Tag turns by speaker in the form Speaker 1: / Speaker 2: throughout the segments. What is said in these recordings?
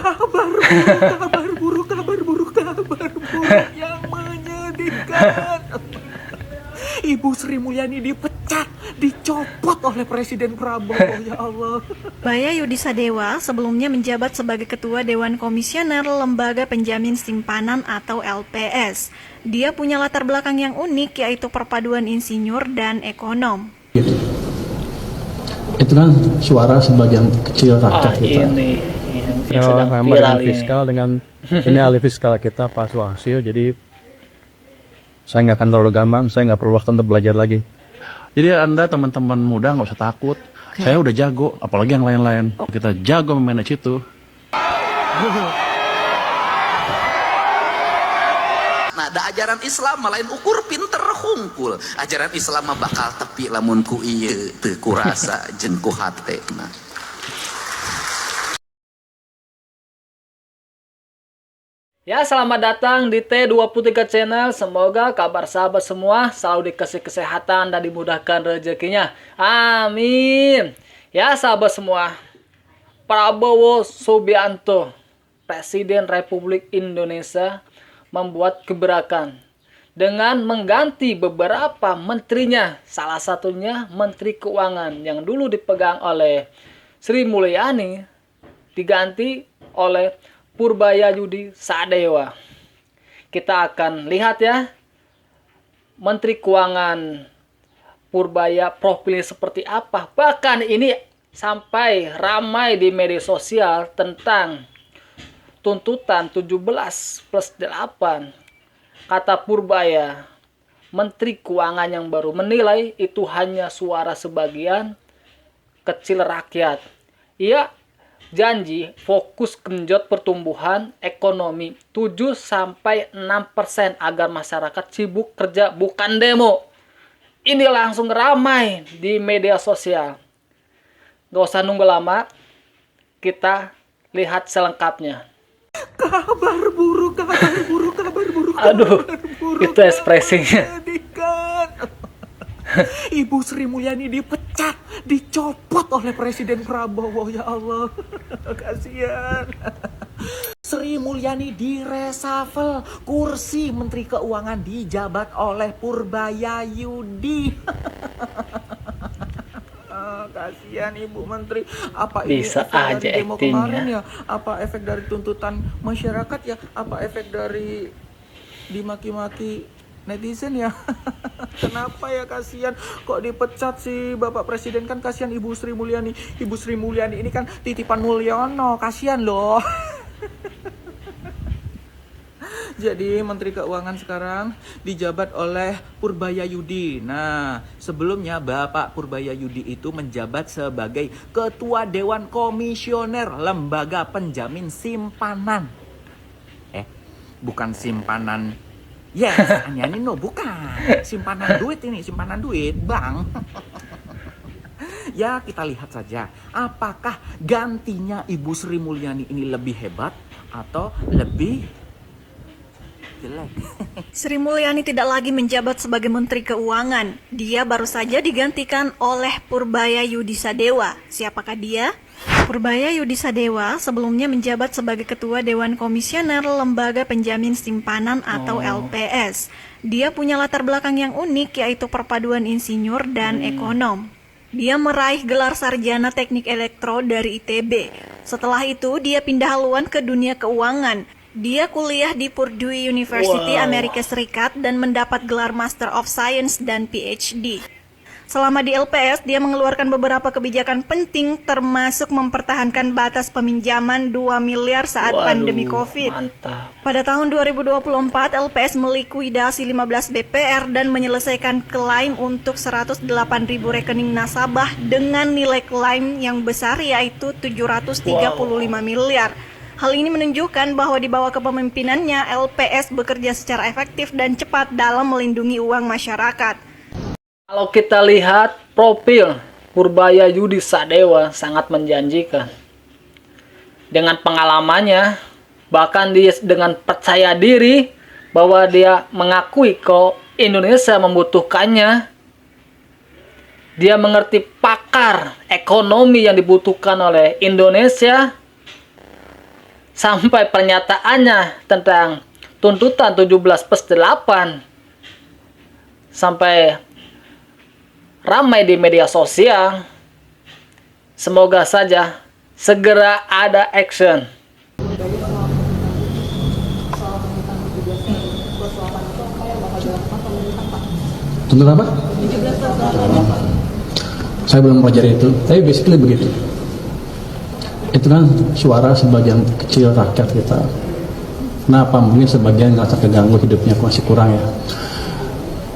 Speaker 1: Kabar buruk yang menyedihkan. Ibu Sri Mulyani dipecat, dicopot oleh Presiden Prabowo, ya Allah.
Speaker 2: Baya Yudi Sadewa sebelumnya menjabat sebagai Ketua Dewan Komisioner Lembaga Penjamin Simpanan atau LPS. Dia punya latar belakang yang unik, yaitu perpaduan insinyur dan ekonom.
Speaker 3: Itu kan suara sebagian kecil rakyat kita.
Speaker 4: Ini yang sedang viral ini.
Speaker 5: Fiskal dengan ini ahli fiskal kita Pak Suhasil, jadi saya nggak akan terlalu gampang, saya nggak perlu waktu untuk belajar lagi. Jadi Anda teman-teman muda nggak usah takut, saya udah jago, apalagi yang lain-lain. Kita jago memanage itu.
Speaker 6: Nah, da ajaran Islam lain ukur pinter hungkul. Ajaran Islam mah bakal tepi lamun ku ieu teu kurasa jeung ku hate. Nah.
Speaker 4: Ya, selamat datang di T23 Channel. Semoga kabar sahabat semua selalu dikasih kesehatan dan dimudahkan rezekinya. Amin. Ya, sahabat semua, Prabowo Subianto, Presiden Republik Indonesia, membuat gebrakan dengan mengganti beberapa menterinya. Salah satunya Menteri Keuangan yang dulu dipegang oleh Sri Mulyani diganti oleh Purbaya Yudi Sadewa. Kita akan lihat ya, Menteri Keuangan Purbaya profilnya seperti apa. Bahkan ini sampai ramai di media sosial tentang tuntutan 17+8. Kata Purbaya, Menteri Keuangan yang baru menilai itu hanya suara sebagian kecil rakyat. Ia janji fokus genjot pertumbuhan ekonomi 7-6% agar masyarakat sibuk kerja bukan demo. Ini langsung ramai di media sosial. Gak usah nunggu lama, kita lihat selengkapnya.
Speaker 1: Kabar buruk.
Speaker 4: Aduh, itu ekspresinya.
Speaker 1: Menyedihkan. Ibu Sri Mulyani dipecat, dicopot oleh Presiden Prabowo, ya Allah. Kasihan. Sri Mulyani diresafel, kursi Menteri Keuangan dijabat oleh Purbaya Yudi. Kasihan Ibu Menteri. Apa ini
Speaker 4: Bisa
Speaker 1: efek dari
Speaker 4: aja
Speaker 1: demo
Speaker 4: actingnya.
Speaker 1: kemarin ya? Apa efek dari tuntutan masyarakat ya? Apa efek dari dimaki-maki netizen ya? Kenapa ya, kasihan kok dipecat sih Bapak Presiden? Kan kasihan Ibu Sri Mulyani. Ibu Sri Mulyani ini kan titipan Mulyono, kasihan loh. Jadi Menteri Keuangan sekarang dijabat oleh Purbaya Yudi. Nah, sebelumnya Bapak Purbaya Yudi itu menjabat sebagai Ketua Dewan Komisioner Lembaga Penjamin Simpanan. Bukan simpanan. Yes, ini no, bukan. Simpanan duit ini, simpanan duit, Bang. Ya, kita lihat saja apakah gantinya Ibu Sri Mulyani ini lebih hebat atau lebih jelek.
Speaker 2: Sri Mulyani tidak lagi menjabat sebagai Menteri Keuangan. Dia baru saja digantikan oleh Purbaya Yudi Sadewa. Siapakah dia? Purbaya Yudi Sadewa sebelumnya menjabat sebagai Ketua Dewan Komisioner Lembaga Penjamin Simpanan atau LPS. Dia punya latar belakang yang unik, yaitu perpaduan insinyur dan ekonom. Dia meraih gelar sarjana teknik elektro dari ITB. Setelah itu, dia pindah haluan ke dunia keuangan. Dia kuliah di Purdue University, Amerika Serikat, dan mendapat gelar Master of Science dan PhD. Selama di LPS, dia mengeluarkan beberapa kebijakan penting, termasuk mempertahankan batas peminjaman 2 miliar saat pandemi COVID.
Speaker 4: Mantap.
Speaker 2: Pada tahun 2024, LPS melikuidasi 15 BPR dan menyelesaikan klaim untuk 108.000 rekening nasabah dengan nilai klaim yang besar, yaitu 735 miliar. Hal ini menunjukkan bahwa di bawah kepemimpinannya, LPS bekerja secara efektif dan cepat dalam melindungi uang masyarakat.
Speaker 4: Kalau kita lihat profil Purbaya Yudi Sadewa sangat menjanjikan. Dengan pengalamannya, bahkan dia dengan percaya diri bahwa dia mengakui kalau Indonesia membutuhkannya. Dia mengerti pakar ekonomi yang dibutuhkan oleh Indonesia. sampai pernyataannya tentang tuntutan 17+8 sampai ramai di media sosial. Semoga saja segera ada action.
Speaker 3: Tuntut apa? Saya belum pelajari itu, tapi basically begitu. Itu kan suara sebagian kecil rakyat kita. Kenapa? Mungkin sebagian ngerasa keganggu hidupnya masih kurang ya.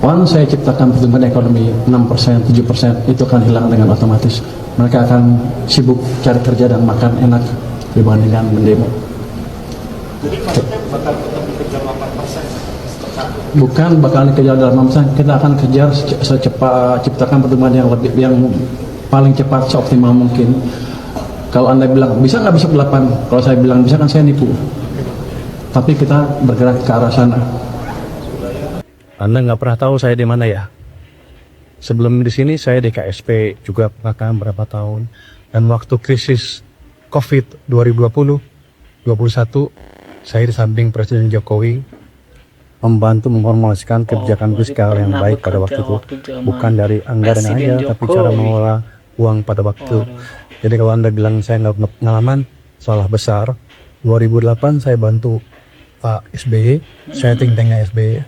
Speaker 3: Once saya ciptakan pertumbuhan ekonomi 6%, 7%, itu akan hilang dengan otomatis. Mereka akan sibuk cari kerja dan makan enak dibandingkan mendemo. Bukan bakal dikejar dalam 6%, kita akan kejar secepat ciptakan pertumbuhan yang paling cepat seoptimal mungkin. Kalau Anda bilang bisa nggak besok 8, kalau saya bilang bisa kan saya nipu. Tapi kita bergerak ke arah sana.
Speaker 5: Anda nggak pernah tahu saya di mana ya? Sebelum di sini saya di KSP juga bahkan berapa tahun. Dan waktu krisis COVID 2020-21, saya di samping Presiden Jokowi membantu memformulasikan kebijakan fiskal yang baik pada waktu itu. Bukan dari anggaran aja, tapi cara mengelola uang pada waktu. Jadi kalau Anda bilang saya nggak punya pengalaman, salah besar. 2008 saya bantu Pak SBY, saya think tanknya SBY.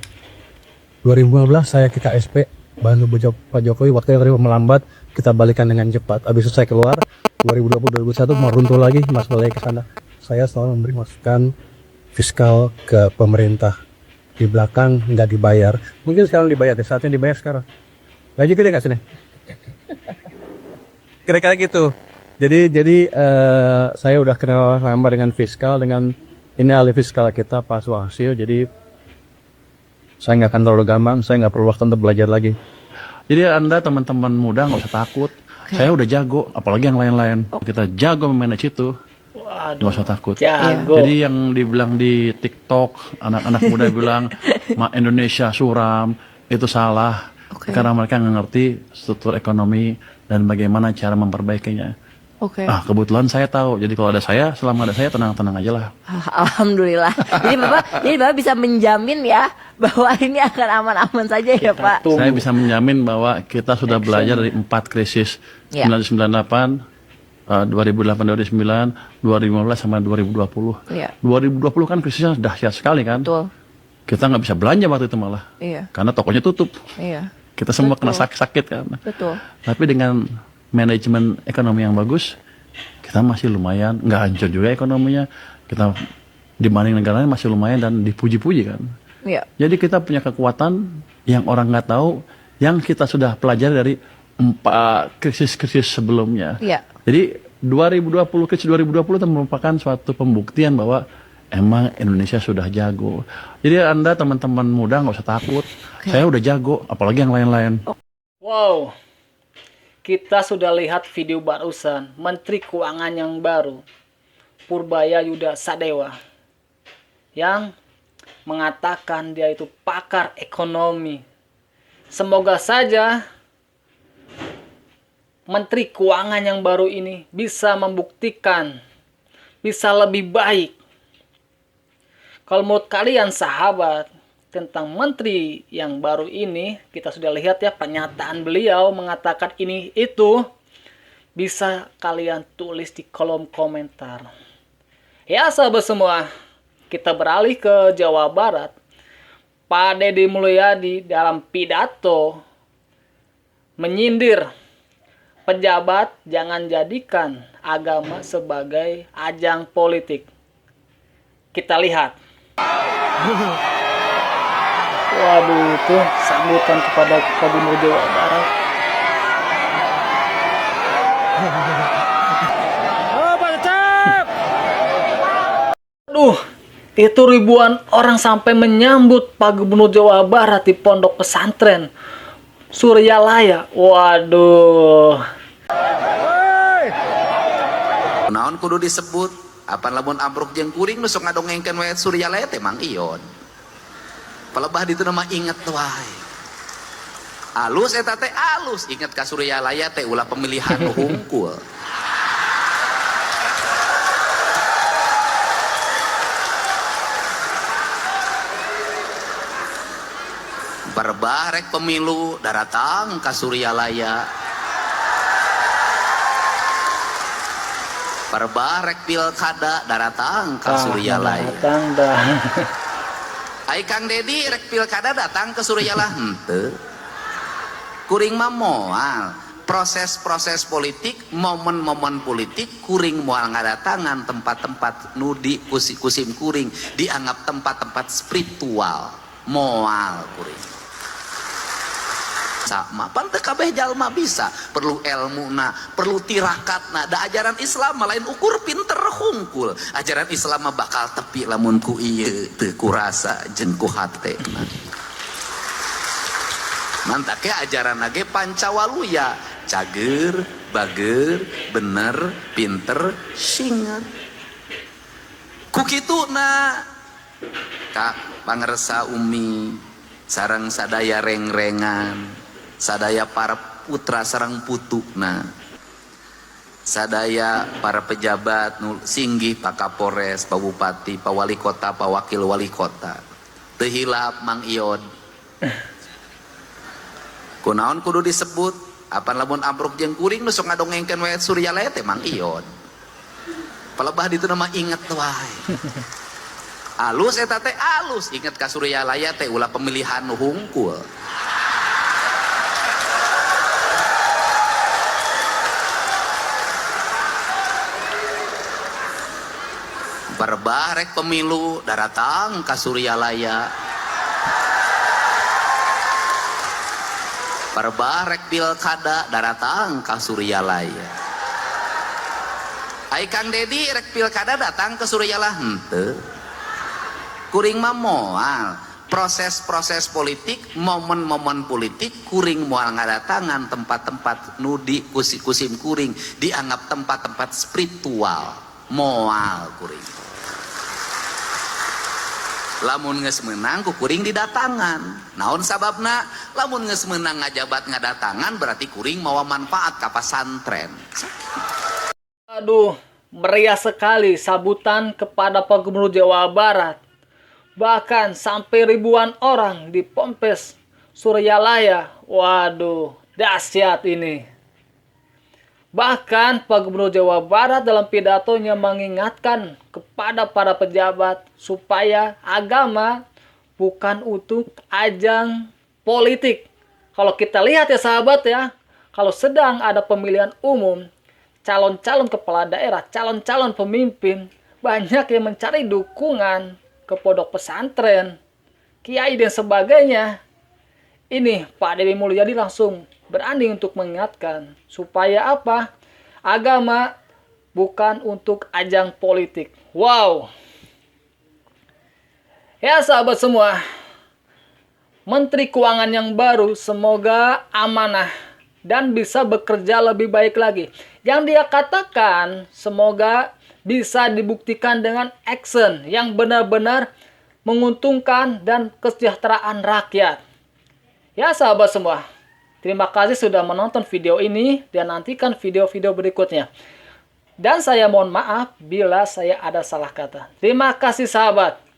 Speaker 5: 2015 saya ke KSP, bantu Pak Jokowi, waktu yang melambat, kita balikan dengan cepat. Habis itu saya keluar, 2020-2021 mau runtuh lagi, masuk lagi ke sana. Saya selalu memberi masukan fiskal ke pemerintah. Di belakang nggak dibayar, mungkin sekarang dibayar, saatnya dibayar sekarang. Gaji gede nggak sini? Kira-kira gitu. Jadi saya udah kenal lama dengan fiskal, dengan ini ahli fiskal kita Pak Suhasil. Jadi saya nggak akan terlalu gampang, saya nggak perlu waktu untuk belajar lagi. Jadi Anda teman-teman muda nggak usah takut. Saya udah jago, apalagi yang lain-lain. Kita jago memanage itu, nggak usah takut.
Speaker 4: Jago.
Speaker 5: Jadi yang dibilang di TikTok, anak-anak muda bilang Indonesia suram, itu salah. Karena mereka nggak ngerti struktur ekonomi dan bagaimana cara memperbaikinya. Kebetulan saya tahu. Jadi kalau ada saya, selama ada saya tenang-tenang aja lah.
Speaker 7: Alhamdulillah. Jadi Bapak bisa menjamin ya bahwa ini akan aman-aman saja ya Pak.
Speaker 5: Saya bisa menjamin bahwa kita sudah belajar dari 4 krisis. 1998, 2008, 2009, 2015 sama 2020. 2020 kan krisisnya dahsyat sekali kan.
Speaker 7: Betul.
Speaker 5: Kita nggak bisa belanja waktu itu malah. Karena tokonya tutup. Kita semua kena sakit kan.
Speaker 7: Betul.
Speaker 5: Tapi dengan manajemen ekonomi yang bagus, kita masih lumayan, nggak hancur juga ekonominya. Kita dibanding negara lain masih lumayan dan dipuji-puji kan. Jadi kita punya kekuatan yang orang nggak tahu, yang kita sudah pelajari dari 4 krisis-krisis sebelumnya. Jadi krisis 2020 itu merupakan suatu pembuktian bahwa emang Indonesia sudah jago. Jadi Anda teman-teman muda nggak usah takut. Saya udah jago, apalagi yang lain-lain.
Speaker 4: Wow. Kita sudah lihat video barusan Menteri Keuangan yang baru, Purbaya Yuda Sadewa, yang mengatakan dia itu pakar ekonomi. Semoga saja Menteri Keuangan yang baru ini bisa membuktikan, bisa lebih baik. Kalau menurut kalian sahabat, tentang menteri yang baru ini, kita sudah lihat ya pernyataan beliau mengatakan ini itu, bisa kalian tulis di kolom komentar. Ya sahabat semua, kita beralih ke Jawa Barat. Pak Deddy Mulyadi dalam pidato menyindir pejabat jangan jadikan agama sebagai ajang politik. Kita lihat. Waduh, itu sambutan kepada Gubernur Jawa Barat. Aduh, itu ribuan orang sampai menyambut Pak Gubernur Jawa Barat di pondok pesantren Suryalaya. Waduh.
Speaker 6: Naon kudu disebut? Apa lamun ambruk jeung kuring nu sok ngadongengkeun wae Suryalaya teh Mang Ion. Palebah ditu nama inget wae. Alus eta teh alus, inget ka Suryalaya teh ulah pemilihan nu hungkul. Perbarek pemilu daratang ka Suryalaya. Perbarek pilkada daratang ka Suryalaya.
Speaker 4: Datang dah.
Speaker 6: Ai Kang Dedi rek pilkada datang ke Suryalaya henteu. Kuring mah moal proses-proses politik, momen-momen politik kuring moal ngadatangan tempat-tempat nudi kusim kuring dianggap tempat-tempat spiritual moal kuring. Sama panteu kabeh jalma bisa perlu ilmuna, perlu tirakatna. Da ajaran Islam lain ukur pinter hungkul. Ajaran Islam bakal tepi lamun ku ieu teu kurasa jeung ku hatena. Mantap ya ajaran ge Pancawaluya, cager, bager, bener, pinter, singet. Ku kituna Kak pangersa Umi sareng sadaya reng-rengan, sadaya para putra sareng putukna, sadaya para pejabat singgih Pak Kapolres, Pak Bupati, Pak Wali Kota, Pak Wakil Wali Kota, teu hilap Mang Iod. Kunaon kudu disebut apan lamun ambruk jeung kuring nu sok ngadongengkeun wae Suryalaya teh Mang Iod. Palebah ditu mah inget wae. Alus eta teh alus inget ka Suryalaya teh ulah pemilihan nu hungkul. Berbarek pemilu daratang ka Suryalaya. Berbarek pilkada daratang ka Suryalaya. Ai Kang Dedi rek pilkada datang ke Suryalaya henteu. Kuring mah moal proses-proses politik, momen-momen politik kuring moal ngadatangan tempat-tempat nudi kusim kuring dianggap tempat-tempat spiritual moal kuring. Lamun geus meunang ku kuring didatangan. Naon sababna? Lamun geus meunang ngajabat ngadatangan berarti kuring mawa manfaat ka pasantren.
Speaker 4: Aduh, meriah sekali sambutan kepada Pak Gubernur Jawa Barat. Bahkan sampai ribuan orang di Ponpes Suryalaya. Waduh, dahsyat ini. Bahkan Pak Gubernur Jawa Barat dalam pidatonya mengingatkan kepada para pejabat supaya agama bukan untuk ajang politik. Kalau kita lihat ya sahabat ya, kalau sedang ada pemilihan umum, calon-calon kepala daerah, calon-calon pemimpin, banyak yang mencari dukungan ke pondok pesantren, kiai dan sebagainya. Ini Pak Deddy Mulyadi langsung berani untuk mengingatkan supaya apa? Agama bukan untuk ajang politik. Wow. Ya sahabat semua, Menteri Keuangan yang baru semoga amanah dan bisa bekerja lebih baik lagi. Yang dia katakan semoga bisa dibuktikan dengan action yang benar-benar menguntungkan dan kesejahteraan rakyat. Ya sahabat semua, terima kasih sudah menonton video ini dan nantikan video-video berikutnya. Dan saya mohon maaf bila saya ada salah kata. Terima kasih sahabat.